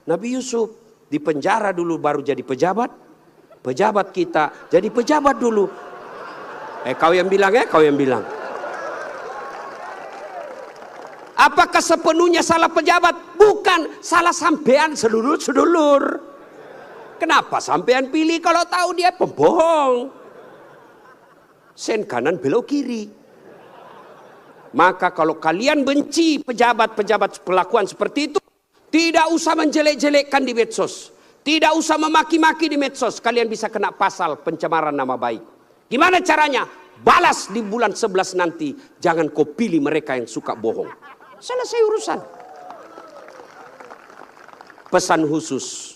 Nabi Yusuf di penjara dulu baru jadi pejabat. Pejabat kita jadi pejabat dulu. Kau yang bilang kau yang bilang. Apakah sepenuhnya salah pejabat? Bukan, salah sampean sedulur-sedulur. Kenapa sampean pilih kalau tahu dia pembohong? Sen kanan belok kiri. Maka kalau kalian benci pejabat-pejabat perlakuan seperti itu, tidak usah menjelek-jelekkan di medsos. Tidak usah memaki-maki di medsos. Kalian bisa kena pasal pencemaran nama baik. Gimana caranya? Balas di bulan 11 nanti. Jangan kau pilih mereka yang suka bohong. Selesai urusan. Pesan khusus.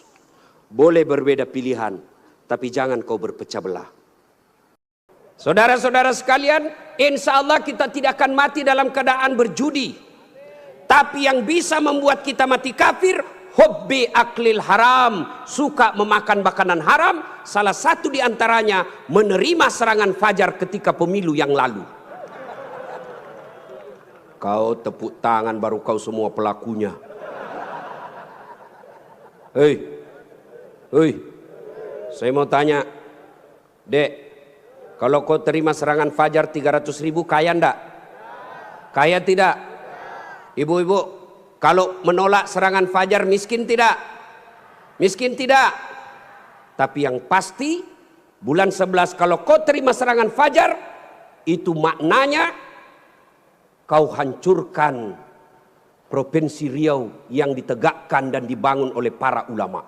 Boleh berbeda pilihan, tapi jangan kau berpecah belah. Saudara-saudara sekalian, insya Allah kita tidak akan mati dalam keadaan berjudi. Tapi yang bisa membuat kita mati kafir, hobbi aklil haram, suka memakan makanan haram. Salah satu diantaranya menerima serangan fajar ketika pemilu yang lalu. Kau tepuk tangan baru kau semua pelakunya. Hei, saya mau tanya, Dek, kalau kau terima serangan fajar 300.000 kaya ndak? Kaya tidak? Ibu-ibu, kalau menolak serangan fajar miskin tidak? Miskin tidak? Tapi yang pasti bulan 11 kalau kau terima serangan fajar, itu maknanya kau hancurkan Provinsi Riau yang ditegakkan dan dibangun oleh para ulama.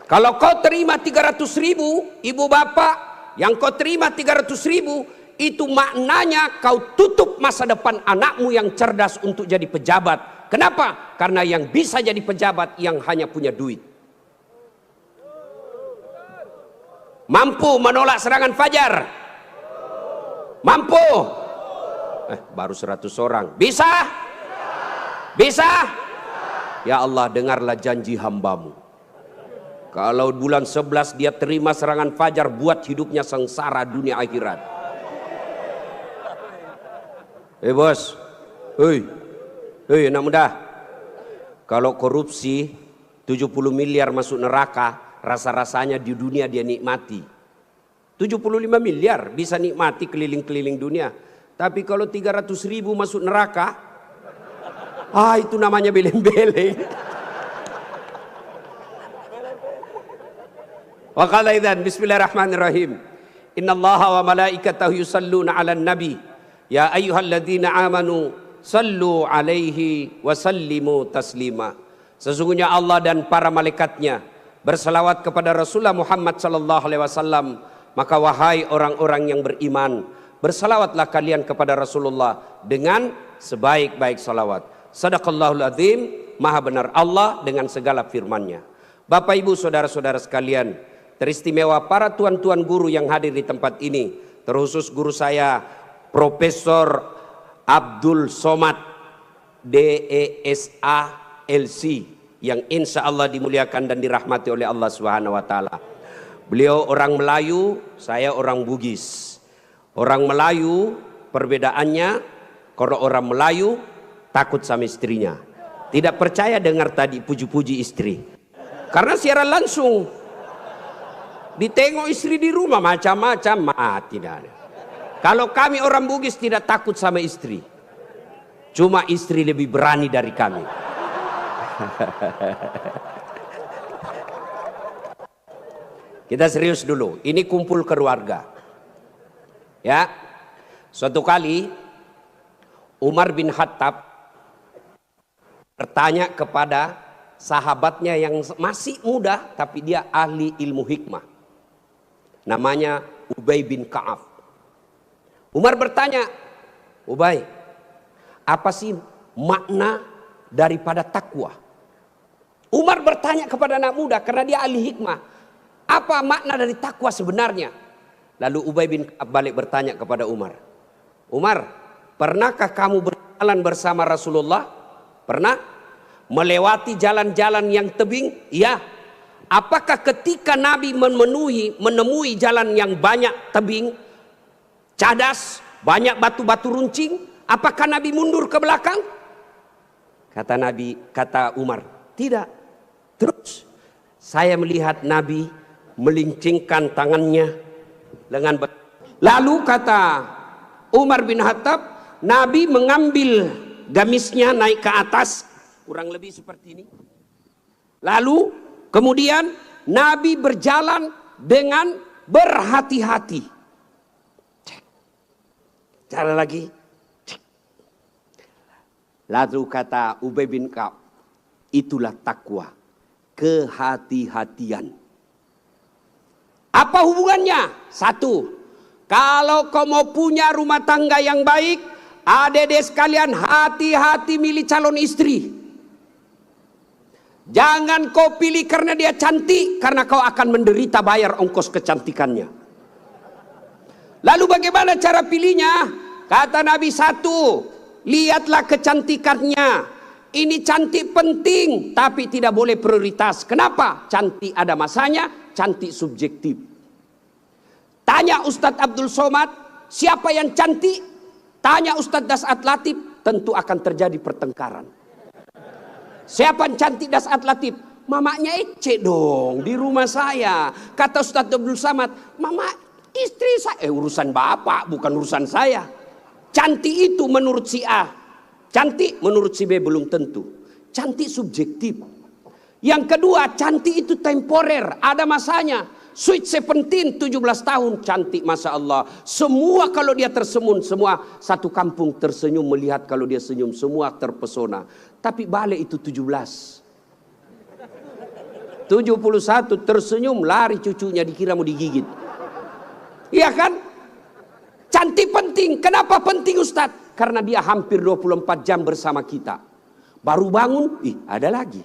Kalau kau terima 300.000, ibu bapak, yang kau terima 300.000, itu maknanya kau tutup masa depan anakmu yang cerdas untuk jadi pejabat. Kenapa? Karena yang bisa jadi pejabat yang hanya punya duit. Mampu menolak serangan fajar? Mampu? Baru 100 orang. Bisa? Bisa? Ya Allah, dengarlah janji hambamu. Kalau bulan 11 dia terima serangan fajar, buat hidupnya sengsara dunia akhirat. Bos, anak muda, kalau korupsi 70 miliar masuk neraka, rasa-rasanya di dunia dia nikmati. 75 miliar bisa nikmati keliling-keliling dunia. Tapi kalau 300.000 masuk neraka, itu namanya beleng-beleng. Wa qala idzan bismillahirrahmanirrahim. Innallaha wa malaikatahu yusalluna 'alan nabi. Ya ayyuhalladzina amanu sallu 'alaihi wa sallimu taslima. Sesungguhnya Allah dan para malaikatnya berselawat kepada Rasulullah Muhammad sallallahu alaihi wasallam. Maka wahai orang-orang yang beriman, bersalawatlah kalian kepada Rasulullah dengan sebaik-baik salawat. Sadaqallahul azim, maha benar Allah dengan segala firman-Nya. Bapak Ibu saudara-saudara sekalian, teristimewa para tuan-tuan guru yang hadir di tempat ini, terkhusus guru saya Profesor Abdul Somad DESA LC yang insya Allah dimuliakan dan dirahmati oleh Allah Subhanahu wa taala. Beliau orang Melayu, saya orang Bugis. Orang Melayu perbedaannya, kalau orang Melayu takut sama istrinya, tidak percaya dengar tadi puji-puji istri, karena siaran langsung ditengok istri di rumah macam-macam, tidak ada. Kalau kami orang Bugis tidak takut sama istri, cuma istri lebih berani dari kami. Kita serius dulu, ini kumpul keluarga. Ya, suatu kali Umar bin Khattab bertanya kepada sahabatnya yang masih muda tapi dia ahli ilmu hikmah, namanya Ubay bin Ka'ab. Umar bertanya, Ubay, apa sih makna daripada takwa? Umar bertanya kepada anak muda karena dia ahli hikmah, apa makna dari takwa sebenarnya? Lalu Ubay bin Ka'ab balik bertanya kepada Umar, Umar, pernahkah kamu berjalan bersama Rasulullah? Pernah? Melewati jalan-jalan yang tebing? Ya. Apakah ketika Nabi menemui jalan yang banyak tebing, cadas, banyak batu-batu runcing, apakah Nabi mundur ke belakang? Kata Nabi, kata Umar, tidak. Terus saya melihat Nabi melincingkan tangannya lengan. Lalu kata Umar bin Khattab, Nabi mengambil gamisnya naik ke atas, kurang lebih seperti ini. Lalu kemudian Nabi berjalan dengan berhati-hati. Cara lagi. Lalu kata Ubay bin Ka'ab, itulah takwa, kehati-hatian. Apa hubungannya? Satu, kalau kau mau punya rumah tangga yang baik, adik-adik sekalian, hati-hati milih calon istri. Jangan kau pilih karena dia cantik, karena kau akan menderita bayar ongkos kecantikannya. Lalu bagaimana cara pilihnya? Kata Nabi, satu, lihatlah kecantikannya. Ini cantik penting, tapi tidak boleh prioritas. Kenapa? Cantik ada masanya, cantik subjektif. Tanya Ustadz Abdul Somad, siapa yang cantik? Tanya Ustadz Das'at Latif, tentu akan terjadi pertengkaran. Siapa yang cantik Das'at Latif? Mamanya Ece dong, di rumah saya. Kata Ustadz Abdul Somad, mama istri saya. Urusan bapak, bukan urusan saya. Cantik itu menurut si A, cantik menurut si B belum tentu. Cantik subjektif. Yang kedua, cantik itu temporer, ada masanya. Sweet 17, 17 tahun, cantik Masya Allah. Semua kalau dia tersenyum, semua satu kampung tersenyum melihat kalau dia senyum, semua terpesona. Tapi balik itu 17. 71 tersenyum, lari cucunya dikira mau digigit. Iya kan? Cantik penting. Kenapa penting Ustadz? Karena dia hampir 24 jam bersama kita. Baru bangun, ada lagi.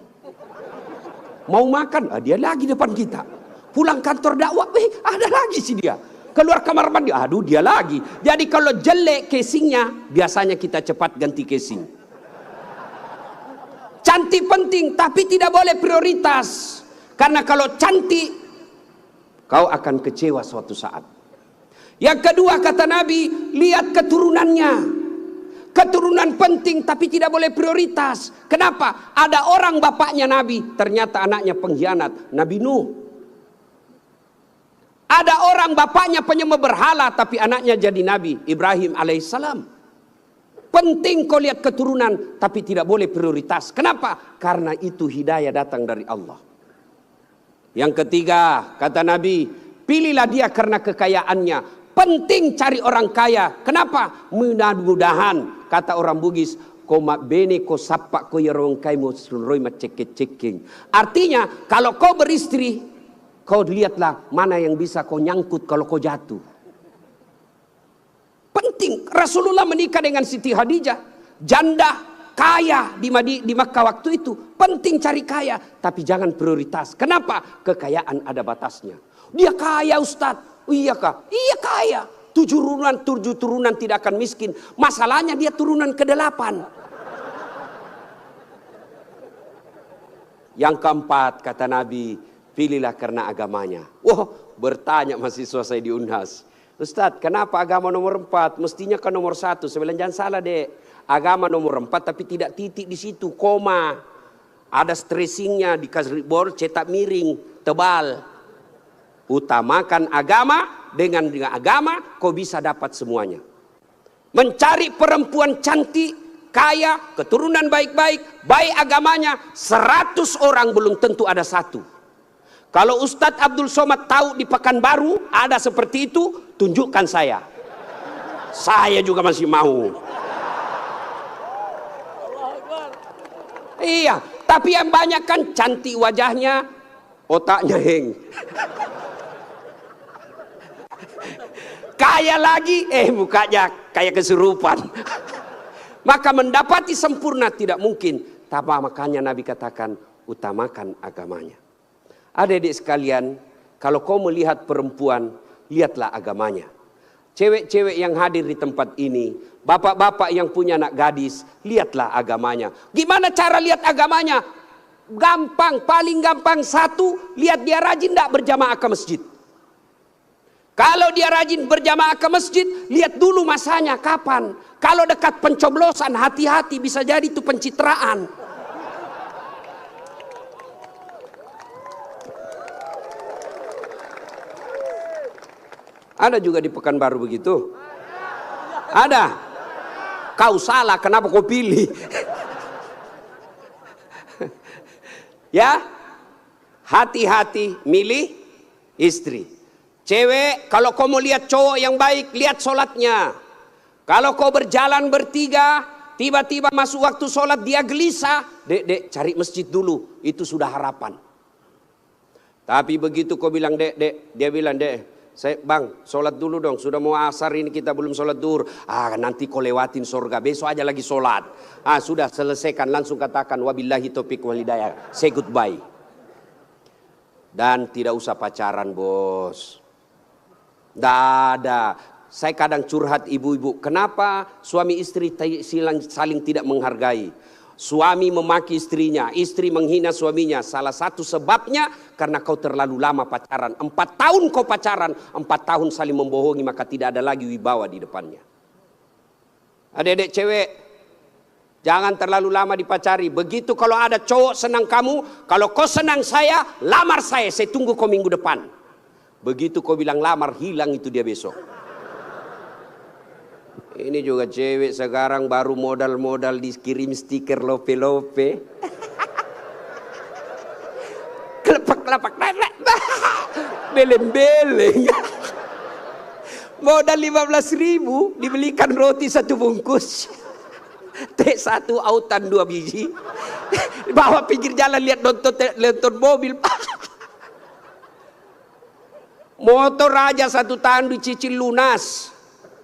Mau makan, dia lagi depan kita. Pulang kantor dakwah, ada lagi sih dia. Keluar kamar mandi, aduh dia lagi. Jadi kalau jelek casingnya, biasanya kita cepat ganti casing. Cantik penting, tapi tidak boleh prioritas. Karena kalau cantik, kau akan kecewa suatu saat. Yang kedua kata Nabi, lihat keturunannya. Keturunan penting tapi tidak boleh prioritas. Kenapa? Ada orang bapaknya Nabi, ternyata anaknya pengkhianat. Nabi Nuh. Ada orang bapaknya penyembah berhala tapi anaknya jadi Nabi Ibrahim alaihissalam. Penting kau lihat keturunan tapi tidak boleh prioritas. Kenapa? Karena itu hidayah datang dari Allah. Yang ketiga kata Nabi, pilihlah dia karena kekayaannya. Penting cari orang kaya. Kenapa? Mudah-mudahan kata orang Bugis, koma bene ko sapa ko yarong kai mo sulroi macek-ceking. Artinya kalau kau beristri, kau lihatlah mana yang bisa kau nyangkut kalau kau jatuh. Penting. Rasulullah menikah dengan Siti Khadijah, janda kaya di Makkah waktu itu. Penting cari kaya, tapi jangan prioritas. Kenapa? Kekayaan ada batasnya. Dia kaya Ustadz. Iya kah? Iya kaya. 7 turunan tidak akan miskin. Masalahnya dia turunan ke-8. Yang keempat kata Nabi, pilihlah karena agamanya. Wah, bertanya mahasiswa saya di Unhas. Ustadz, kenapa agama nomor 4? Mestinya kan nomor 1. Saya bilang jangan salah dek. Agama nomor 4 tapi tidak titik di situ, koma. Ada stressingnya, dikasih board cetak miring, tebal. Utamakan agama, dengan agama kau bisa dapat semuanya. Mencari perempuan cantik, kaya, keturunan baik-baik, baik agamanya, 100 orang belum tentu ada 1. Kalau Ustadz Abdul Somad tahu di Pekanbaru ada seperti itu, tunjukkan saya. Saya juga masih mau. Iya, tapi yang banyak kan cantik wajahnya, otaknya heng. Kaya lagi, mukanya kayak kesurupan. Maka mendapati sempurna tidak mungkin. Tapi makanya Nabi katakan, utamakan agamanya. Adik-adik sekalian, kalau kau melihat perempuan, lihatlah agamanya. Cewek-cewek yang hadir di tempat ini, bapak-bapak yang punya anak gadis, lihatlah agamanya. Gimana cara lihat agamanya? Gampang, paling gampang. 1, lihat dia rajin tidak berjamaah ke masjid. Kalau dia rajin berjamaah ke masjid, lihat dulu masanya kapan. Kalau dekat pencoblosan, hati-hati, bisa jadi itu pencitraan. Ada juga di Pekanbaru begitu? Ada? Kau salah, kenapa kau pilih? Ya, hati-hati milih istri. Cewek, kalau kau mau lihat cowok yang baik, lihat sholatnya. Kalau kau berjalan bertiga, tiba-tiba masuk waktu sholat dia gelisah, dek, cari masjid dulu, itu sudah harapan. Tapi begitu kau bilang dek, dia bilang saya bang, sholat dulu dong, sudah mau asar ini kita belum sholat duhur. Nanti kau lewatin surga, besok aja lagi sholat. Sudah selesaikan, langsung katakan wabillahi taufiq wal hidayah, say goodbye. Dan tidak usah pacaran bos. Tidak ada. Saya kadang curhat ibu-ibu, kenapa suami istri saling tidak menghargai? Suami memaki istrinya, istri menghina suaminya. Salah satu sebabnya karena kau terlalu lama pacaran. 4 tahun kau pacaran, 4 tahun saling membohongi, maka tidak ada lagi wibawa di depannya. Adik-adik cewek, jangan terlalu lama dipacari. Begitu kalau ada cowok senang kamu, kalau kau senang saya, lamar saya tunggu kau minggu depan. Begitu kau bilang lamar, hilang itu dia besok. Ini juga cewek sekarang baru modal-modal dikirim stiker lope-lope. Kelepak-kelepak, beleng-beleng. Modal 15.000 dibelikan roti 1 bungkus. Teh 1 autan 2 biji. Bawa pinggir jalan lihat nonton mobil. Motor aja 1 tahun dicicil lunas.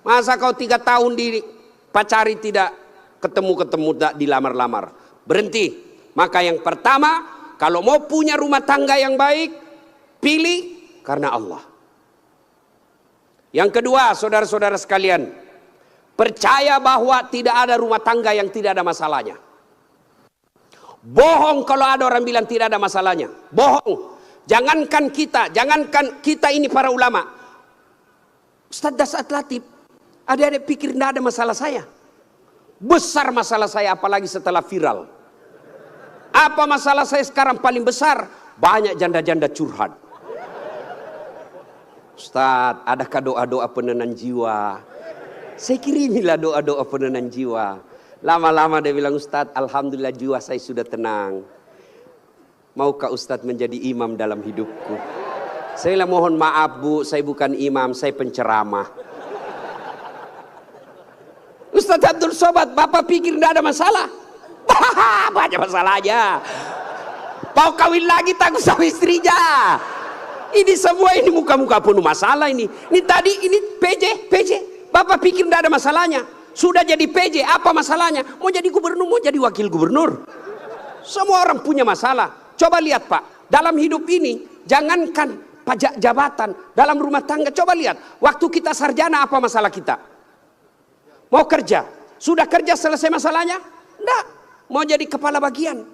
Masa kau 3 tahun dipacari tidak ketemu dilamar-lamar. Berhenti. Maka yang pertama, kalau mau punya rumah tangga yang baik, pilih karena Allah. Yang kedua, saudara-saudara sekalian, percaya bahwa tidak ada rumah tangga yang tidak ada masalahnya. Bohong kalau ada orang bilang tidak ada masalahnya. Bohong. Jangankan kita ini para ulama. Ustaz Dasat Latif, adik-adik pikir tidak ada masalah saya. Besar masalah saya, apalagi setelah viral. Apa masalah saya sekarang paling besar? Banyak janda-janda curhat. Ustaz, adakah doa-doa penenang jiwa? Saya kirimilah doa-doa penenang jiwa. Lama-lama dia bilang, Ustaz, alhamdulillah jiwa saya sudah tenang. Maukah Ustadz menjadi imam dalam hidupku? Saya bilang, mohon maaf bu, saya bukan imam, saya penceramah. Ustadz Abdul Somad, bapak pikir tidak ada masalah? Banyak masalahnya. Mau kawin lagi takut sama istrinya. Ini semua ini muka-muka penuh masalah ini. Ini tadi ini PJ. Bapak pikir tidak ada masalahnya. Sudah jadi PJ, apa masalahnya? Mau jadi gubernur, mau jadi wakil gubernur. Semua orang punya masalah. Coba lihat Pak, dalam hidup ini jangankan pajak jabatan, dalam rumah tangga coba lihat. Waktu kita sarjana apa masalah kita? Mau kerja, sudah kerja selesai masalahnya? Enggak. Mau jadi kepala bagian,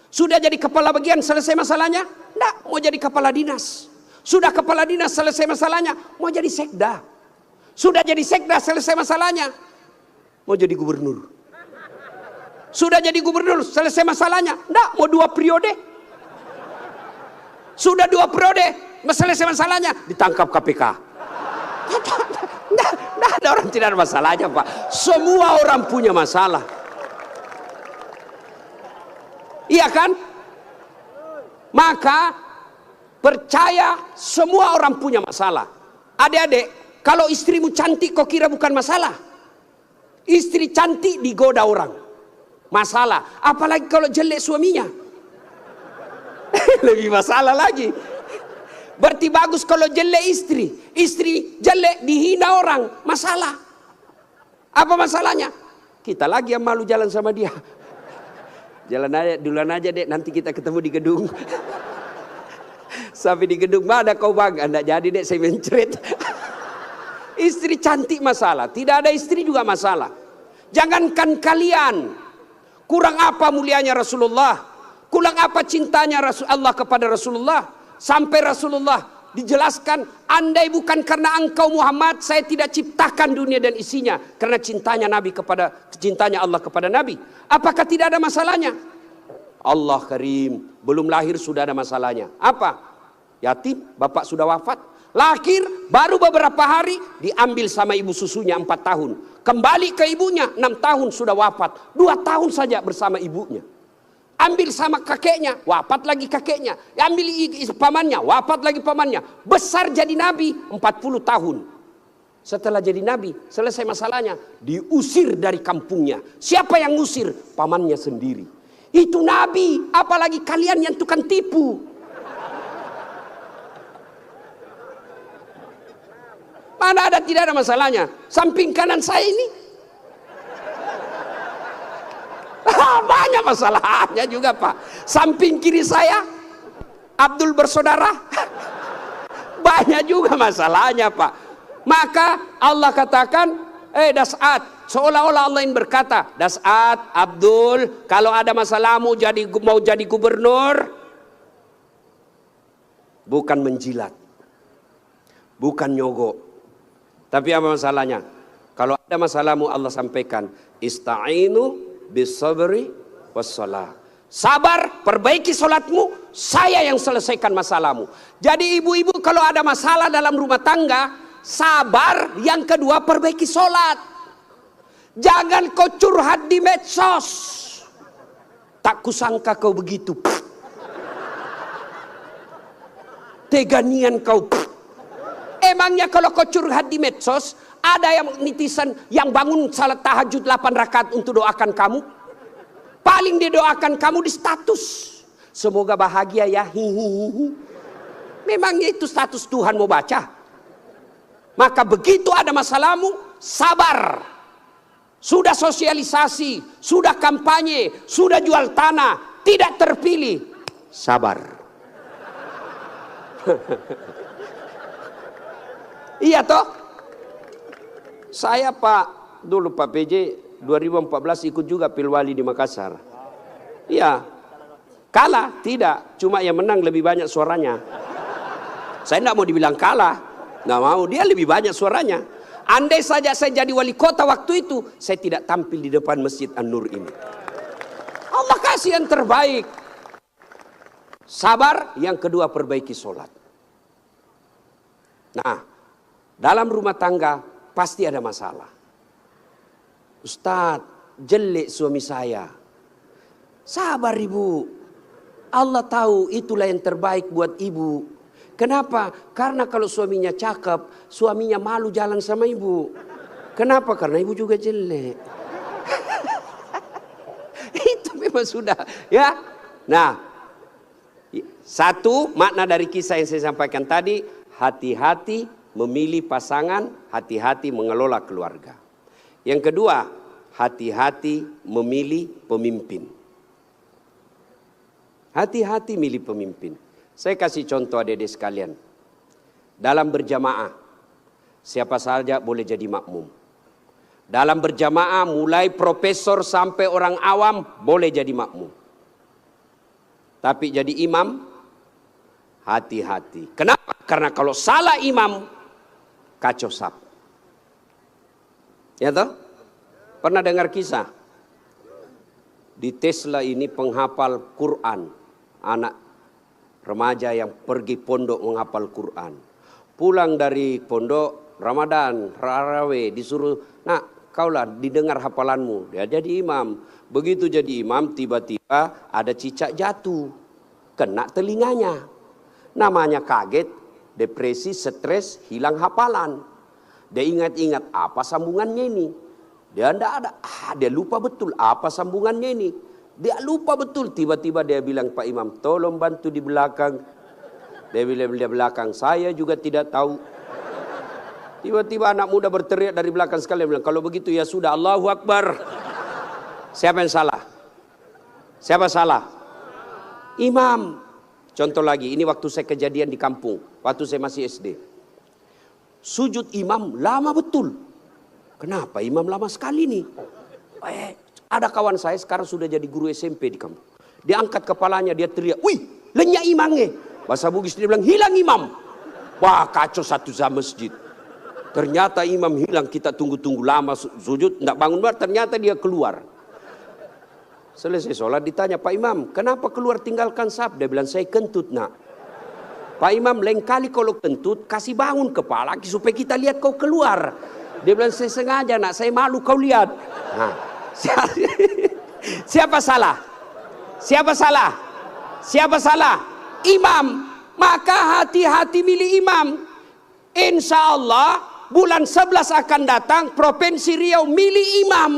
sudah jadi kepala bagian selesai masalahnya? Enggak. Mau jadi kepala dinas, sudah kepala dinas selesai masalahnya? Mau jadi sekda, sudah jadi sekda selesai masalahnya? Mau jadi gubernur, sudah jadi gubernur selesai masalahnya? Enggak. Mau 2 periode? Sudah 2 periode, selesai masalahnya, ditangkap KPK. Tidak ada orang tidak ada masalahnya Pak. Semua orang punya masalah. Iya kan? Maka percaya semua orang punya masalah. Adik-adik, kalau istrimu cantik kau kira bukan masalah? Istri cantik digoda orang, masalah. Apalagi kalau jelek suaminya. Lebih masalah lagi. Berarti bagus kalau jelek istri jelek dihina orang, masalah. Apa masalahnya? Kita lagi yang malu jalan sama dia. Jalan aja, duluan aja dek, nanti kita ketemu di gedung. Sampai di gedung, mana kau bang? Anda jadi dek, saya mencret. Istri cantik masalah, tidak ada istri juga masalah. Jangankan kalian, kurang apa mulianya Rasulullah? Kurang apa cintanya Allah kepada Rasulullah? Sampai Rasulullah dijelaskan, andai bukan karena engkau Muhammad, saya tidak ciptakan dunia dan isinya. Karena cintanya Allah kepada Nabi. Apakah tidak ada masalahnya? Allah Karim, belum lahir sudah ada masalahnya. Apa? Yatim, bapak sudah wafat. Lahir, baru beberapa hari diambil sama ibu susunya 4 tahun. Kembali ke ibunya 6 tahun sudah wafat. 2 tahun saja bersama ibunya. Ambil sama kakeknya, wafat lagi kakeknya. Ambil pamannya, wafat lagi pamannya. Besar jadi nabi 40 tahun. Setelah jadi nabi, selesai masalahnya, diusir dari kampungnya. Siapa yang ngusir? Pamannya sendiri. Itu nabi, apalagi kalian yang tukang tipu. Mana ada, tidak ada masalahnya. Samping kanan saya ini banyak masalahnya juga Pak. Samping kiri saya Abdul bersaudara banyak juga masalahnya Pak. Maka Allah katakan, Das'at, seolah-olah Allah yang berkata, Das'at, Abdul, kalau ada masalahmu mau jadi gubernur, bukan menjilat, bukan nyogok, tapi apa masalahnya? Kalau ada masalahmu Allah sampaikan, ista'inu bisabri wassalah. Sabar, perbaiki solatmu, saya yang selesaikan masalahmu. Jadi ibu-ibu kalau ada masalah dalam rumah tangga, sabar. Yang kedua, perbaiki solat. Jangan kau curhat di medsos. Tak kusangka kau begitu. Teganian kau. Emangnya kalau kau curhat di medsos, ada yang netizen yang bangun salat tahajud 8 rakaat untuk doakan kamu? Paling dia doakan kamu di status. Semoga bahagia ya. Hihihi. Memangnya itu status Tuhan mau baca? Maka begitu ada masalahmu, sabar. Sudah sosialisasi, sudah kampanye, sudah jual tanah, tidak terpilih. Sabar. Iya toh? Saya dulu Pak PJ 2014 ikut juga Pilwali di Makassar. Iya. Kalah? Tidak. Cuma yang menang lebih banyak suaranya. Saya tidak mau dibilang kalah. Nggak mau. Dia lebih banyak suaranya. Andai saja saya jadi wali kota waktu itu, saya tidak tampil di depan Masjid An-Nur ini. Allah kasih yang terbaik. Sabar. Yang kedua, perbaiki sholat. Nah, dalam rumah tangga pasti ada masalah. Ustadz, jelek suami saya. Sabar ibu. Allah tahu itulah yang terbaik buat ibu. Kenapa? Karena kalau suaminya cakep, suaminya malu jalan sama ibu. Kenapa? Karena ibu juga jelek. Itu memang sudah. Ya. Nah, satu makna dari kisah yang saya sampaikan tadi, hati-hati memilih pasangan, hati-hati mengelola keluarga. Yang kedua, hati-hati memilih pemimpin. Hati-hati milih pemimpin. Saya kasih contoh adik-adik sekalian. Dalam berjamaah, siapa saja boleh jadi makmum. Dalam berjamaah, mulai profesor sampai orang awam boleh jadi makmum. Tapi jadi imam, hati-hati. Kenapa? Karena kalau salah imam, kacau sap. Ya toh? Pernah dengar kisah? Di Tesla ini penghafal Quran. Anak remaja yang pergi pondok menghafal Quran. Pulang dari pondok, Ramadan, Tarawih, disuruh, nak kaulah didengar hafalanmu. Dia jadi imam. Begitu jadi imam, tiba-tiba ada cicak jatuh. Kena telinganya. Namanya kaget, depresi, stres, hilang hafalan. Dia ingat-ingat apa sambungannya ini. Dia tidak ada, dia lupa betul apa sambungannya ini. Dia lupa betul, tiba-tiba dia bilang, Pak Imam, tolong bantu di belakang. Dia bilang di belakang, saya juga tidak tahu. Tiba-tiba anak muda berteriak dari belakang sekali, bilang, kalau begitu ya sudah, Allahu Akbar. Siapa yang salah? Siapa salah? Imam. Contoh lagi, ini waktu saya kejadian di kampung, waktu saya masih SD. Sujud imam lama betul. Kenapa imam lama sekali nih? Ada kawan saya sekarang sudah jadi guru SMP di kampung. Dia angkat kepalanya, dia teriak, wih, lenyap imamnya. Bahasa Bugis dia bilang, hilang imam. Wah, kacau satu masjid. Ternyata imam hilang, kita tunggu-tunggu lama sujud, tidak bangun, ternyata dia keluar. Selesai sholat ditanya, Pak Imam, kenapa keluar tinggalkan saf? Dia bilang, saya kentut nak. Pak Imam, lain kali kalau kentut, kasih bangun kepala supaya kita lihat kau keluar. Dia bilang, saya sengaja nak, saya malu kau lihat. Nah, siapa salah? Siapa salah? Siapa salah? Imam. Maka hati-hati milih imam. Insya Allah bulan 11 akan datang, Provinsi Riau milih imam.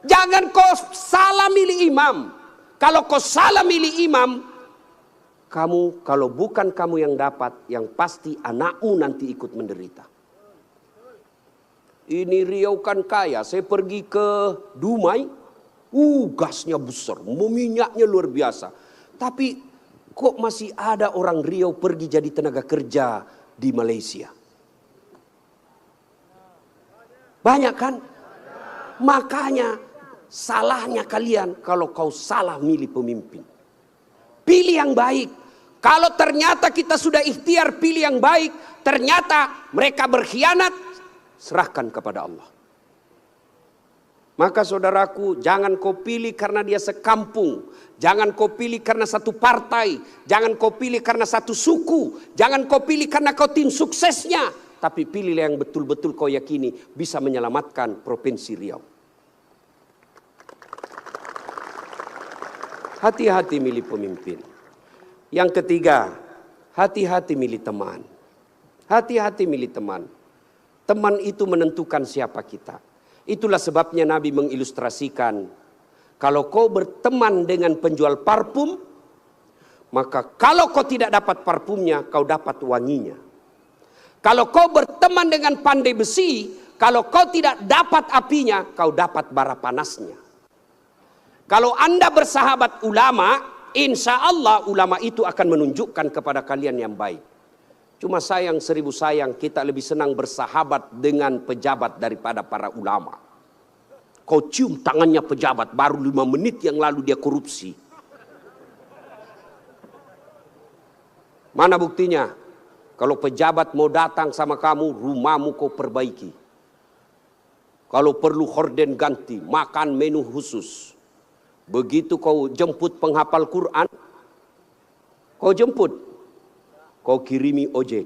Jangan kau salah milih imam. Kalau kau salah milih imam, kamu kalau bukan kamu yang dapat, yang pasti anakmu nanti ikut menderita. Ini Riau kan kaya. Saya pergi ke Dumai, gasnya besar, minyaknya luar biasa. Tapi kok masih ada orang Riau pergi jadi tenaga kerja di Malaysia? Banyak kan? Makanya salahnya kalian kalau kau salah milih pemimpin. Pilih yang baik. Kalau ternyata kita sudah ikhtiar pilih yang baik, ternyata mereka berkhianat, serahkan kepada Allah. Maka saudaraku, jangan kau pilih karena dia sekampung. Jangan kau pilih karena satu partai. Jangan kau pilih karena satu suku. Jangan kau pilih karena kau tim suksesnya. Tapi pilihlah yang betul-betul kau yakini bisa menyelamatkan Provinsi Riau. Hati-hati milih pemimpin. Yang ketiga, hati-hati milih teman. Hati-hati milih teman. Teman itu menentukan siapa kita. Itulah sebabnya Nabi mengilustrasikan, kalau kau berteman dengan penjual parfum, maka kalau kau tidak dapat parfumnya, kau dapat wanginya. Kalau kau berteman dengan pandai besi, kalau kau tidak dapat apinya, kau dapat bara panasnya. Kalau Anda bersahabat ulama, insya Allah ulama itu akan menunjukkan kepada kalian yang baik. Cuma sayang 1000 sayang, kita lebih senang bersahabat dengan pejabat daripada para ulama. Kau cium tangannya pejabat, baru 5 menit yang lalu dia korupsi. Mana buktinya? Kalau pejabat mau datang sama kamu, rumahmu kau perbaiki. Kalau perlu horden ganti, makan menu khusus. Begitu kau jemput penghafal Quran, kau jemput. Kau kirimi ojek,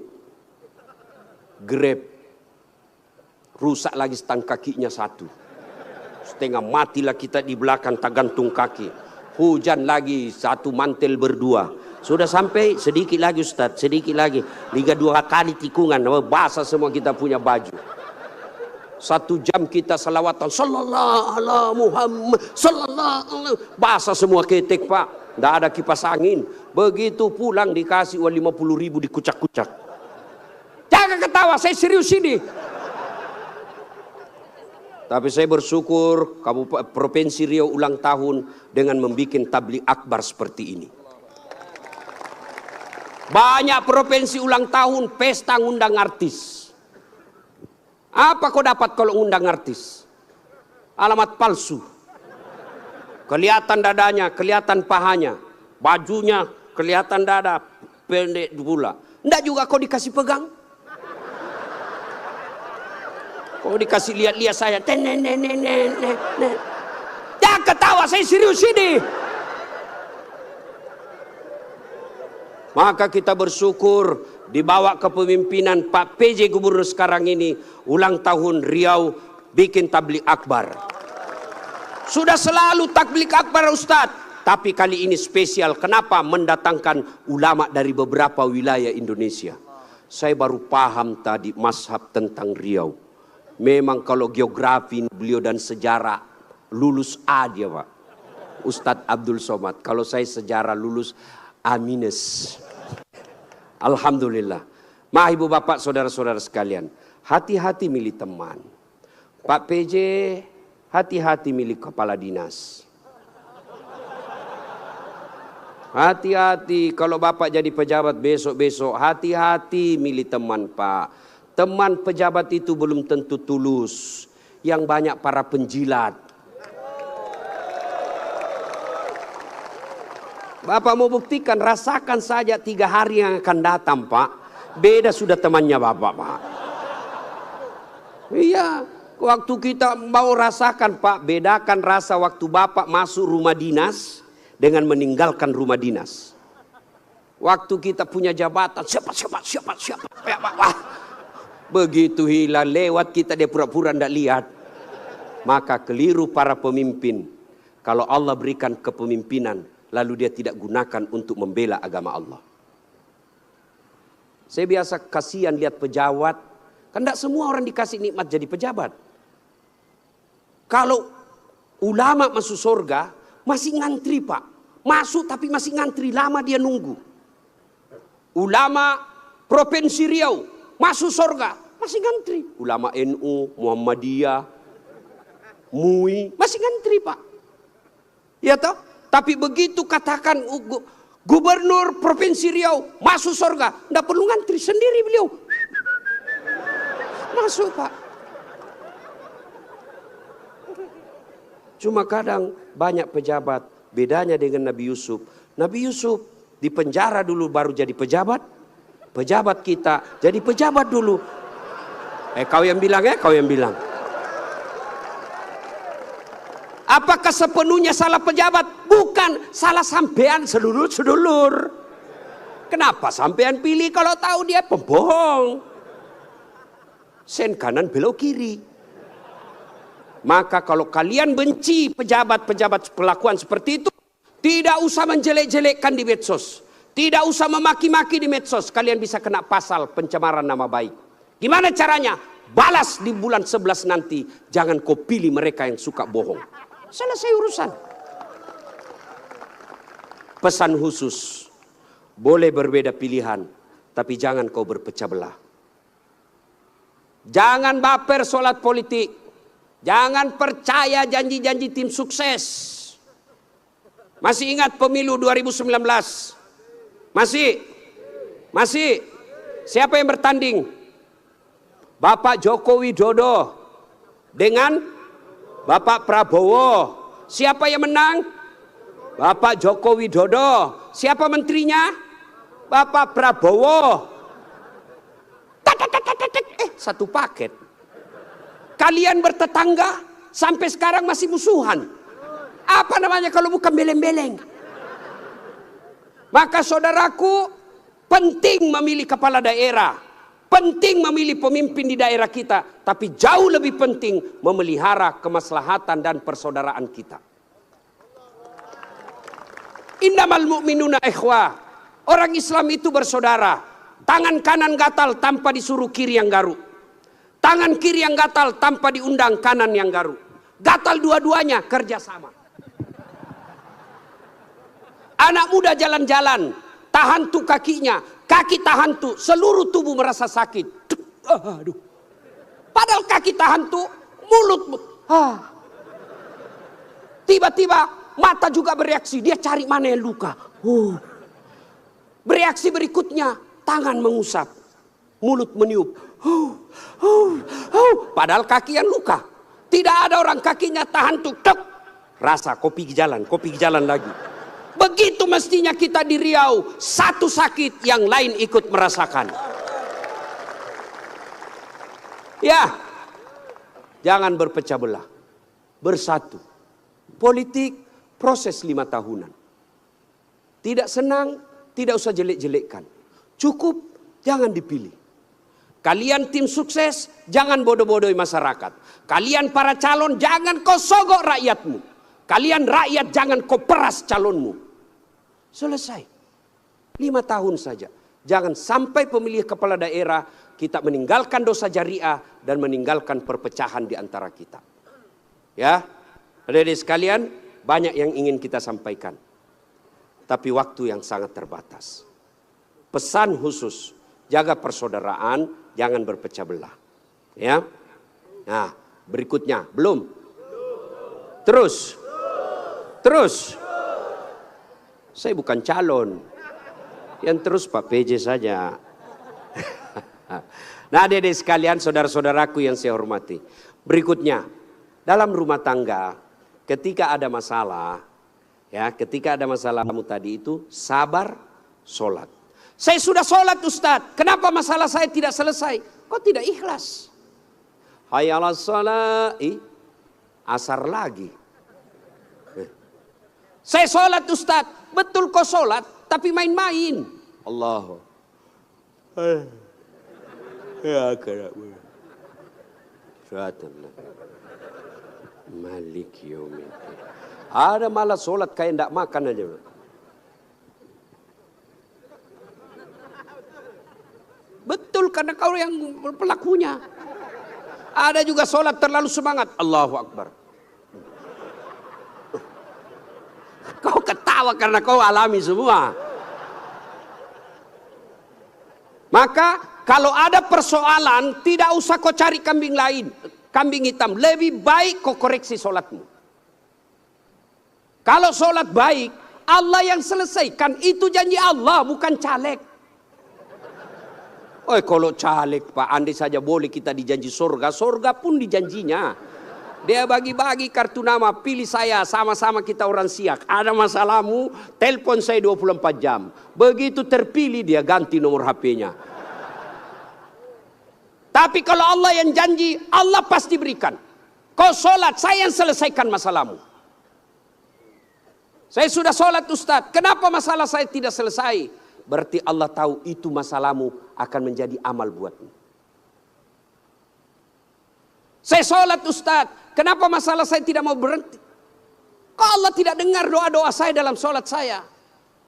Grab, rusak lagi stang kakinya satu. Setengah matilah kita di belakang tak gantung kaki. Hujan lagi satu mantel berdua. Sudah sampai sedikit lagi Ustaz, sedikit lagi. 2 kali tikungan, basah semua kita punya baju. 1 jam kita salawatan, sallallahu ala Muhammad, sallallahu ala, basah semua ketek Pak. Tidak ada kipas angin. Begitu pulang dikasih uang 50.000 dikucak-kucak. Jangan ketawa, saya serius ini. Tapi saya bersyukur Provinsi Riau ulang tahun dengan membuat tabligh akbar seperti ini. Banyak provinsi ulang tahun pesta ngundang artis. Apa kau dapat kalau ngundang artis? Alamat palsu. Kelihatan dadanya, kelihatan pahanya, bajunya kelihatan dada, pendek pula. Enggak juga kau dikasih pegang. Kau dikasih lihat-lihat saya. Jangan ketawa, saya serius ini. Maka kita bersyukur dibawa kepemimpinan Pak PJ Gubernur sekarang ini, ulang tahun Riau bikin tabligh akbar. Sudah selalu tabligh akbar Ustadz, tapi kali ini spesial. Kenapa? Mendatangkan ulama dari beberapa wilayah Indonesia. Saya baru paham tadi mazhab tentang Riau. Memang kalau geografi beliau dan sejarah lulus A dia Pak, Ustadz Abdul Somad. Kalau saya sejarah lulus A-. Alhamdulillah. Mah ibu bapak saudara-saudara sekalian, hati-hati milih teman. Pak PJ, hati-hati milih kepala dinas. Hati-hati kalau bapak jadi pejabat besok-besok, hati-hati milih teman Pak. Teman pejabat itu belum tentu tulus. Yang banyak para penjilat. Bapak mau buktikan, rasakan saja 3 hari yang akan datang, Pak. Beda sudah temannya Bapak, Pak. Iya, waktu kita mau rasakan, Pak, bedakan rasa waktu Bapak masuk rumah dinas dengan meninggalkan rumah dinas. Waktu kita punya jabatan, siapa. Wah, begitu hilang lewat kita, dia pura-pura tidak lihat. Maka keliru para pemimpin. Kalau Allah berikan kepemimpinan, lalu dia tidak gunakan untuk membela agama Allah. Saya biasa kasihan lihat pejabat. Kan tidak semua orang dikasih nikmat jadi pejabat. Kalau ulama masuk surga, masih ngantri, Pak. Masuk tapi masih ngantri, lama dia nunggu. Ulama Provinsi Riau masuk surga, masih ngantri. Ulama NU, Muhammadiyah, MUI, masih ngantri, Pak. Ya toh? Tapi begitu katakan Gubernur Provinsi Riau masuk surga, tidak perlu ngantri, sendiri beliau masuk, Pak. Cuma kadang banyak pejabat, bedanya dengan Nabi Yusuf. Nabi Yusuf di penjara dulu baru jadi pejabat. Pejabat kita jadi pejabat dulu. Kau yang bilang kau yang bilang. Apakah sepenuhnya salah pejabat? Bukan, salah sampean sedulur-sedulur. Kenapa sampean pilih kalau tahu dia pembohong? Sen kanan belok kiri. Maka kalau kalian benci pejabat-pejabat perlakuan seperti itu, tidak usah menjelek-jelekkan di medsos. Tidak usah memaki-maki di medsos. Kalian bisa kena pasal pencemaran nama baik. Gimana caranya? Balas di bulan 11 nanti. Jangan kau pilih mereka yang suka bohong. Selesai urusan. Pesan khusus, boleh berbeda pilihan, tapi jangan kau berpecah belah. Jangan baper solat politik. Jangan percaya janji-janji tim sukses. Masih ingat pemilu 2019? Masih. Siapa yang bertanding? Bapak Joko Widodo dengan Bapak Prabowo. Siapa yang menang? Bapak Joko Widodo. Siapa menterinya? Bapak Prabowo. Satu paket. Kalian bertetangga sampai sekarang masih musuhan. Apa namanya kalau bukan beleng-beleng? Maka saudaraku, penting memilih kepala daerah. Penting memilih pemimpin di daerah kita, tapi jauh lebih penting memelihara kemaslahatan dan persaudaraan kita. Innamal mu'minuna ikhwah. Orang Islam itu bersaudara. Tangan kanan gatal tanpa disuruh kiri yang garuk. Tangan kiri yang gatal tanpa diundang kanan yang garuk. Gatal dua-duanya kerjasama. Anak muda jalan-jalan, tahan tuh kakinya, kaki tahan tuh, seluruh tubuh merasa sakit. Aduh. Padahal kaki tahan tuh, mulut. Tiba-tiba mata juga bereaksi, dia cari mana yang luka. Bereaksi berikutnya, tangan mengusap, mulut meniup. Padahal kaki yang luka. Tidak ada orang kakinya tahan tuh, rasa kopi jalan lagi. Begitu mestinya kita di Riau, satu sakit yang lain ikut merasakan. Ya, jangan berpecah belah, bersatu. Politik proses 5 tahunan. Tidak senang, tidak usah jelek-jelekkan. Cukup, jangan dipilih. Kalian tim sukses, jangan bodoh-bodohi masyarakat. Kalian para calon, jangan kau sogok rakyatmu. Kalian rakyat, jangan kau peras calonmu. Selesai. 5 tahun saja. Jangan sampai pemilih kepala daerah kita meninggalkan dosa jariah dan meninggalkan perpecahan di antara kita. Ya, adik-adik sekalian, banyak yang ingin kita sampaikan. Tapi waktu yang sangat terbatas. Pesan khusus, jaga persaudaraan, jangan berpecah belah. Ya. Nah, berikutnya, belum. Terus. Saya bukan calon. Yang terus Pak PJ saja. Nah, adik-adik sekalian, saudara-saudaraku yang saya hormati. Berikutnya, dalam rumah tangga, ketika ada masalah, Ya, ketika ada masalahmu tadi itu sabar, sholat. Saya sudah sholat Ustadz, kenapa masalah saya tidak selesai? Kok tidak ikhlas? Hayya 'alas shalah, asar lagi. Saya sholat Ustadz, betul kok sholat, tapi main-main. Allah. Ya kerabu. Malik yaumiddin. Ada malah sholat kayak tidak makan aja. Betul, karena kau yang pelakunya. Ada juga sholat terlalu semangat. Allahu Akbar. Kau ketawa karena kau alami semua. Maka kalau ada persoalan, tidak usah kau cari kambing lain, kambing hitam. Lebih baik kau koreksi sholatmu. Kalau sholat baik, Allah yang selesaikan. Itu janji Allah, bukan caleg. Oh, kalau caleg Pak, andai saja boleh kita dijanji surga. Surga pun dijanjinya. Dia bagi-bagi kartu nama, pilih saya, sama-sama kita orang Siak. Ada masalahmu, telepon saya 24 jam. Begitu terpilih dia ganti nomor HP-nya. Tapi kalau Allah yang janji, Allah pasti berikan. Kau sholat, saya yang selesaikan masalahmu. Saya sudah sholat Ustadz, kenapa masalah saya tidak selesai? Berarti Allah tahu itu masalahmu akan menjadi amal buatmu. Saya sholat Ustadz, kenapa masalah saya tidak mau berhenti? Kok Allah tidak dengar doa-doa saya dalam sholat saya?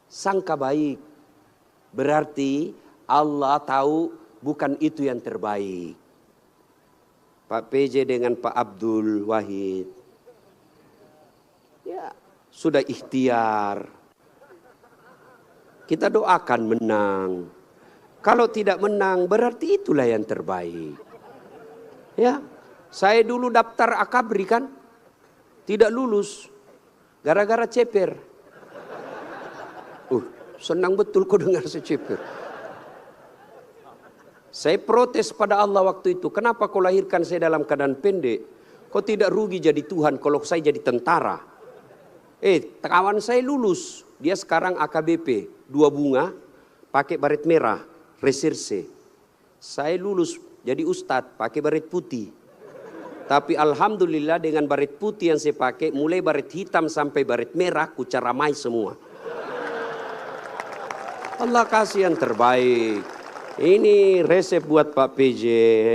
Sangka baik. Berarti Allah tahu bukan itu yang terbaik. Pak PJ dengan Pak Abdul Wahid. Ya, sudah ikhtiar. Kita doakan menang. Kalau tidak menang berarti itulah yang terbaik. Ya, saya dulu daftar akabri kan, tidak lulus gara-gara ceper. Senang betul kau dengar saya ceper. Saya protes pada Allah waktu itu. Kenapa kau lahirkan saya dalam keadaan pendek? Kau tidak rugi jadi Tuhan kalau saya jadi tentara. Kawan saya lulus. Dia sekarang AKBP. 2 bunga. Pakai baret merah. Reserse. Saya lulus jadi ustadz. Pakai baret putih. Tapi alhamdulillah dengan baret putih yang saya pakai. Mulai baret hitam sampai baret merah. Ku caramai semua. Allah kasih yang terbaik. Ini resep buat Pak PJ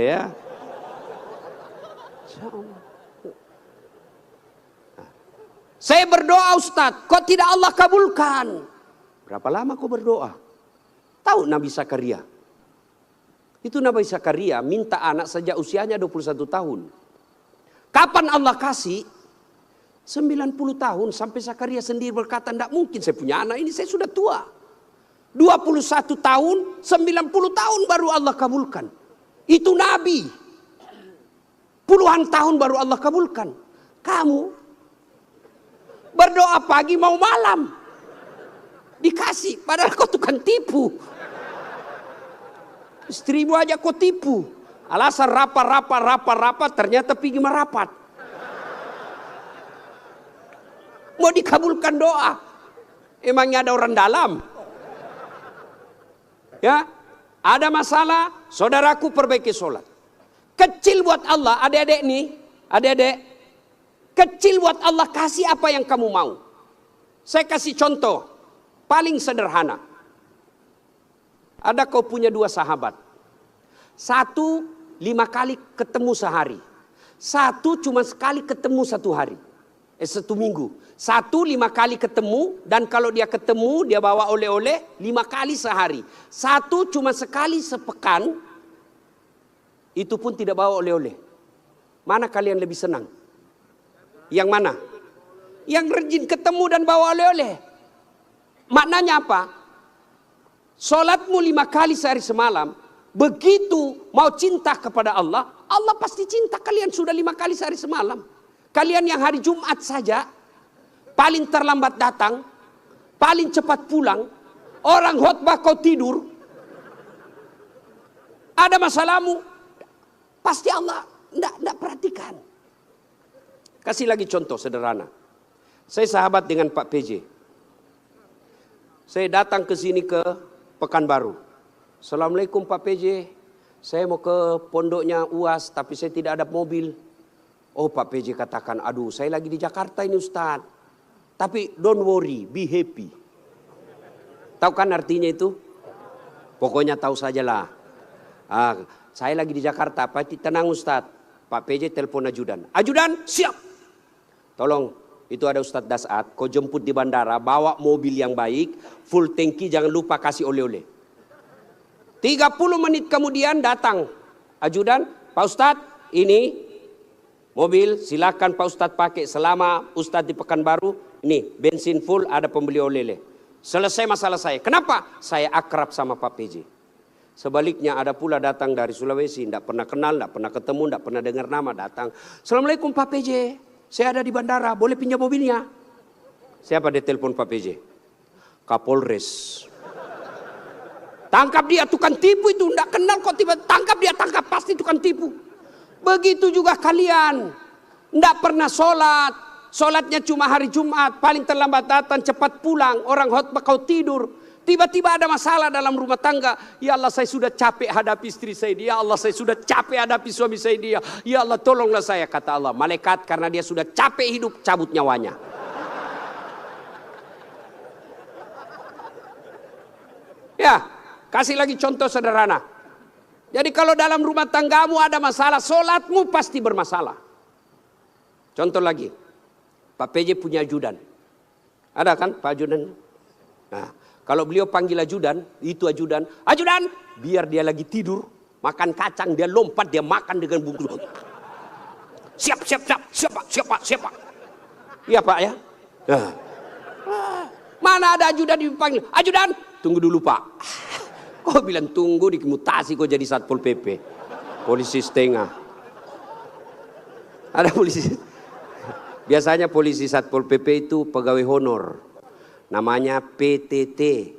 ya. Saya berdoa Ustadz, kok tidak Allah kabulkan? Berapa lama kau berdoa? Tahu Nabi Zakaria? Itu Nabi Zakaria minta anak sejak usianya 21 tahun. Kapan Allah kasih? 90 tahun sampai Zakaria sendiri berkata, tidak mungkin saya punya anak ini, saya sudah tua. 21 tahun, 90 tahun baru Allah kabulkan. Itu Nabi. Puluhan tahun baru Allah kabulkan. Kamu berdoa pagi mau malam. Dikasih, padahal kau tukang tipu. Istrimu aja kau tipu. Alasan rapat, ternyata pergi merapat. Mau dikabulkan doa. Emangnya ada orang dalam? Ya, ada masalah, saudaraku perbaiki sholat. Kecil buat Allah, adik-adik nih, adik-adik. Kecil buat Allah, kasih apa yang kamu mau. Saya kasih contoh, paling sederhana. Ada kau punya 2 sahabat. 1 5 kali ketemu sehari. 1 cuma sekali ketemu 1 hari. 1 minggu. 1 5 kali ketemu, dan kalau dia ketemu dia bawa oleh-oleh 5 kali sehari. 1 cuma sekali sepekan, itu pun tidak bawa oleh-oleh. Mana kalian lebih senang? Yang mana? Yang rajin ketemu dan bawa oleh-oleh. Maknanya apa? Solatmu 5 kali sehari semalam, begitu mau cinta kepada Allah, Allah pasti cinta kalian sudah 5 kali sehari semalam. Kalian yang hari Jumat saja paling terlambat datang, paling cepat pulang, orang khotbah kau tidur. Ada masalahmu, pasti Allah tidak perhatikan. Kasih lagi contoh sederhana. Saya sahabat dengan Pak PJ. Saya datang ke sini ke Pekanbaru. Assalamualaikum Pak PJ. Saya mau ke pondoknya UAS tapi saya tidak ada mobil. Oh Pak PJ katakan, aduh saya lagi di Jakarta ini Ustaz. Tapi don't worry, be happy. Tahu kan artinya itu? Pokoknya tahu sajalah. Saya lagi di Jakarta, Pak tenang Ustaz. Pak PJ telepon ajudan. Ajudan siap. Tolong. Itu ada Ustadz Dasat, kau jemput di bandara, bawa mobil yang baik, full tangki, jangan lupa kasih oleh-oleh. 30 menit kemudian datang ajudan, Pak Ustadz ini mobil silakan Pak Ustadz pakai selama Ustadz di Pekanbaru, ini bensin full ada pembeli oleh-oleh. Selesai masalah saya. Kenapa? Saya akrab sama Pak PJ. Sebaliknya ada pula datang dari Sulawesi, tidak pernah kenal, tidak pernah ketemu, tidak pernah dengar nama, datang. Assalamualaikum Pak PJ. Saya ada di bandara, boleh pinjam mobilnya? Siapa dia telepon Pak PJ? Kapolres. Tangkap dia, tukang tipu itu. Tidak kenal kok tiba tangkap dia, tangkap pasti tukang tipu. Begitu juga kalian. Tidak pernah sholat. Sholatnya cuma hari Jumat. Paling terlambat datang, cepat pulang. Orang khotbah kau tidur. Tiba-tiba ada masalah dalam rumah tangga. Ya Allah saya sudah capek hadapi istri saya. Ya Allah saya sudah capek hadapi suami saya dia. Ya Allah tolonglah saya, kata Allah. Malaikat karena dia sudah capek hidup, cabut nyawanya. Ya, kasih lagi contoh sederhana. Jadi kalau dalam rumah tanggamu ada masalah, sholatmu pasti bermasalah. Contoh lagi. Pak PJ punya ajudan. Ada kan Pak ajudan? Nah. Kalau beliau panggil ajudan, itu ajudan, ajudan, biar dia lagi tidur, makan kacang, dia lompat, dia makan dengan bungkus. Siap, siap, siap, siap, Pak, siap, Pak, siap, Pak. Iya, Pak, ya. Nah. Mana ada ajudan dipanggil, ajudan, tunggu dulu, Pak. Kau bilang tunggu, dimutasi kau jadi Satpol PP. Polisi setengah. Ada polisi. Biasanya polisi Satpol PP itu pegawai honor. Namanya PTT,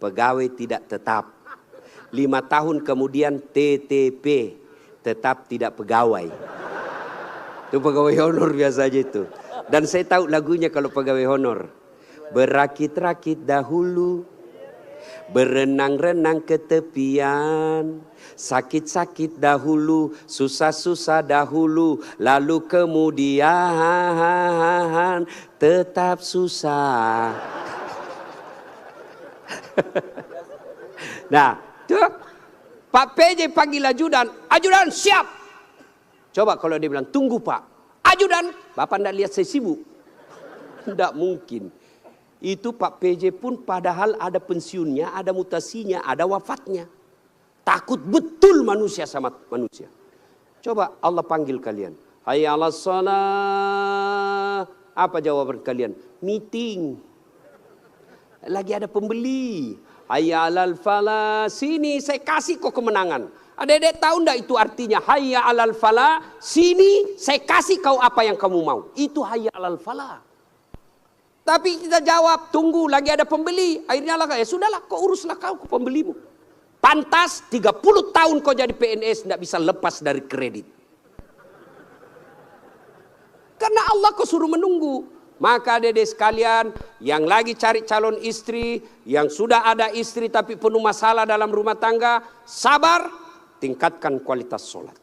pegawai tidak tetap. 5 tahun kemudian TTP, tetap tidak pegawai. Itu pegawai honor biasa aja itu. Dan saya tahu lagunya kalau pegawai honor. Berakit-rakit dahulu, berenang-renang ke tepian. Sakit-sakit dahulu, susah-susah dahulu, lalu kemudian tetap susah. Nah, tuh Pak PJ panggil ajudan, ajudan siap. Coba kalau dia bilang tunggu Pak, ajudan, Bapak tidak lihat saya sibuk. Tidak mungkin. Itu Pak PJ pun padahal ada pensiunnya, ada mutasinya, ada wafatnya. Takut betul manusia sama manusia. Coba Allah panggil kalian. Hayya 'alas shalah. Apa jawaban kalian? Meeting. Lagi ada pembeli. Hayya 'alal falah. Sini saya kasih kau kemenangan. Adik-adik tahu enggak itu artinya? Hayya 'alal falah. Sini saya kasih kau apa yang kamu mau. Itu hayya 'alal falah. Tapi kita jawab, tunggu lagi ada pembeli. Akhirnya lah, ya sudahlah kau uruslah kau pembelimu. Pantas 30 tahun kau jadi PNS tidak bisa lepas dari kredit. Karena Allah kau suruh menunggu. Maka adik-adik sekalian yang lagi cari calon istri, yang sudah ada istri tapi penuh masalah dalam rumah tangga, sabar, tingkatkan kualitas sholat.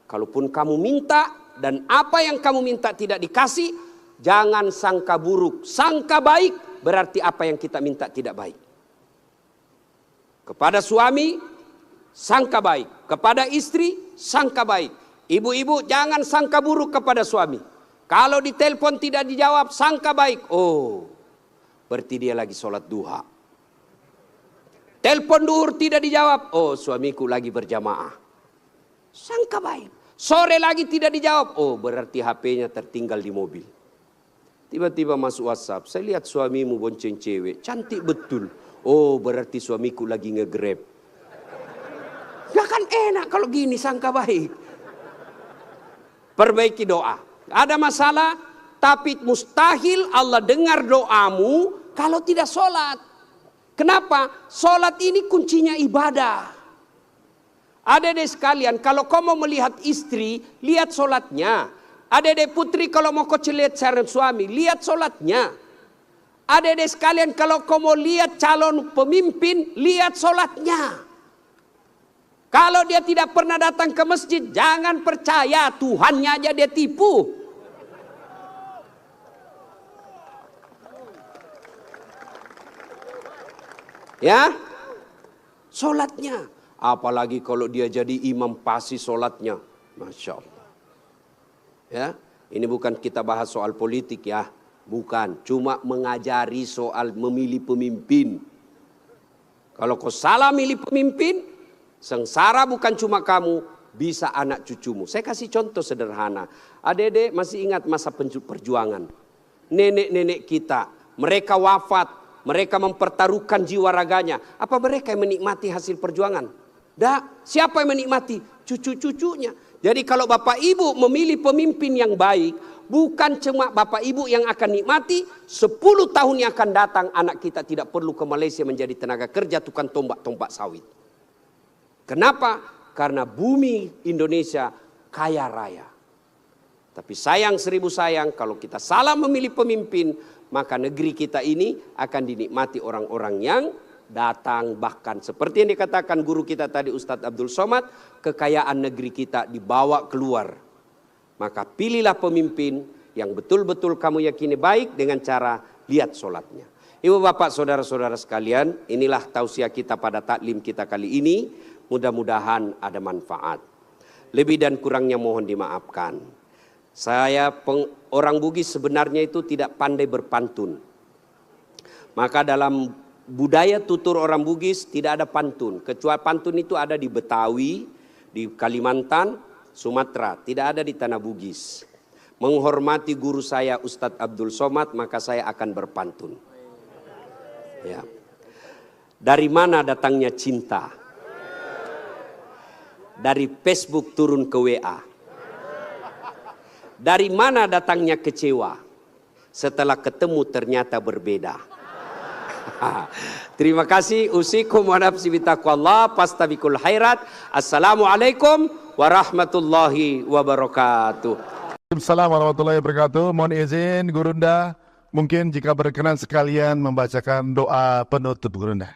Kalaupun kamu minta dan apa yang kamu minta tidak dikasih, jangan sangka buruk, sangka baik berarti apa yang kita minta tidak baik. Kepada suami, sangka baik. Kepada istri, sangka baik. Ibu-ibu jangan sangka buruk kepada suami. Kalau ditelepon tidak dijawab, sangka baik. Oh, berarti dia lagi sholat duha. Telepon duhur tidak dijawab. Oh, suamiku lagi berjamaah. Sangka baik. Sore lagi tidak dijawab. Oh, berarti HP-nya tertinggal di mobil. Tiba-tiba masuk WhatsApp. Saya lihat suamimu bonceng cewek. Cantik betul. Oh, berarti suamiku lagi nge-grab. Gak kan enak kalau gini sangka baik. Perbaiki doa. Ada masalah, tapi mustahil Allah dengar doamu kalau tidak sholat. Kenapa? Sholat ini kuncinya ibadah. Adik-adik sekalian, kalau kau mau melihat istri, lihat sholatnya. Adik-adik putri kalau mau kau lihat calon suami, lihat sholatnya. Adik-adik sekalian kalau kau mau lihat calon pemimpin, lihat sholatnya. Kalau dia tidak pernah datang ke masjid, jangan percaya, Tuhannya aja dia tipu. Ya, sholatnya. Apalagi kalau dia jadi imam pasti sholatnya. Masya Allah. Ya, ini bukan kita bahas soal politik ya. Bukan, cuma mengajari soal memilih pemimpin. Kalau kau salah milih pemimpin, sengsara bukan cuma kamu, bisa anak cucumu. Saya kasih contoh sederhana. Adik-adik masih ingat masa perjuangan. Nenek-nenek kita, mereka wafat, mereka mempertaruhkan jiwa raganya. Apa mereka yang menikmati hasil perjuangan? Dah, siapa yang menikmati? Cucu-cucunya. Jadi kalau bapak ibu memilih pemimpin yang baik, bukan cuma bapak ibu yang akan nikmati, 10 tahun yang akan datang anak kita tidak perlu ke Malaysia menjadi tenaga kerja tukang tombak-tombak sawit. Kenapa? Karena bumi Indonesia kaya raya. Tapi sayang 1000 sayang kalau kita salah memilih pemimpin, maka negeri kita ini akan dinikmati orang-orang yang datang. Bahkan seperti yang dikatakan guru kita tadi Ustadz Abdul Somad, kekayaan negeri kita dibawa keluar. Maka pilihlah pemimpin yang betul-betul kamu yakini baik dengan cara lihat sholatnya. Ibu bapak saudara-saudara sekalian, inilah tausiah kita pada taklim kita kali ini. Mudah-mudahan ada manfaat. Lebih dan kurangnya mohon dimaafkan. Saya orang Bugis sebenarnya itu tidak pandai berpantun. Maka dalam budaya tutur orang Bugis tidak ada pantun. Kecuali pantun itu ada di Betawi, di Kalimantan, Sumatera. Tidak ada di tanah Bugis. Menghormati guru saya Ustadz Abdul Somad, maka saya akan berpantun. Ya. Dari mana datangnya cinta? Dari Facebook turun ke WA. Dari mana datangnya kecewa? Setelah ketemu ternyata berbeda. Terima kasih. Usikum wa nafsi bitaqwallah fastabiqul khairat. Assalamualaikum warahmatullahi wabarakatuh. Assalamualaikum warahmatullahi wabarakatuh. Mohon izin Gurunda, mungkin jika berkenan sekalian membacakan doa penutup Gurunda.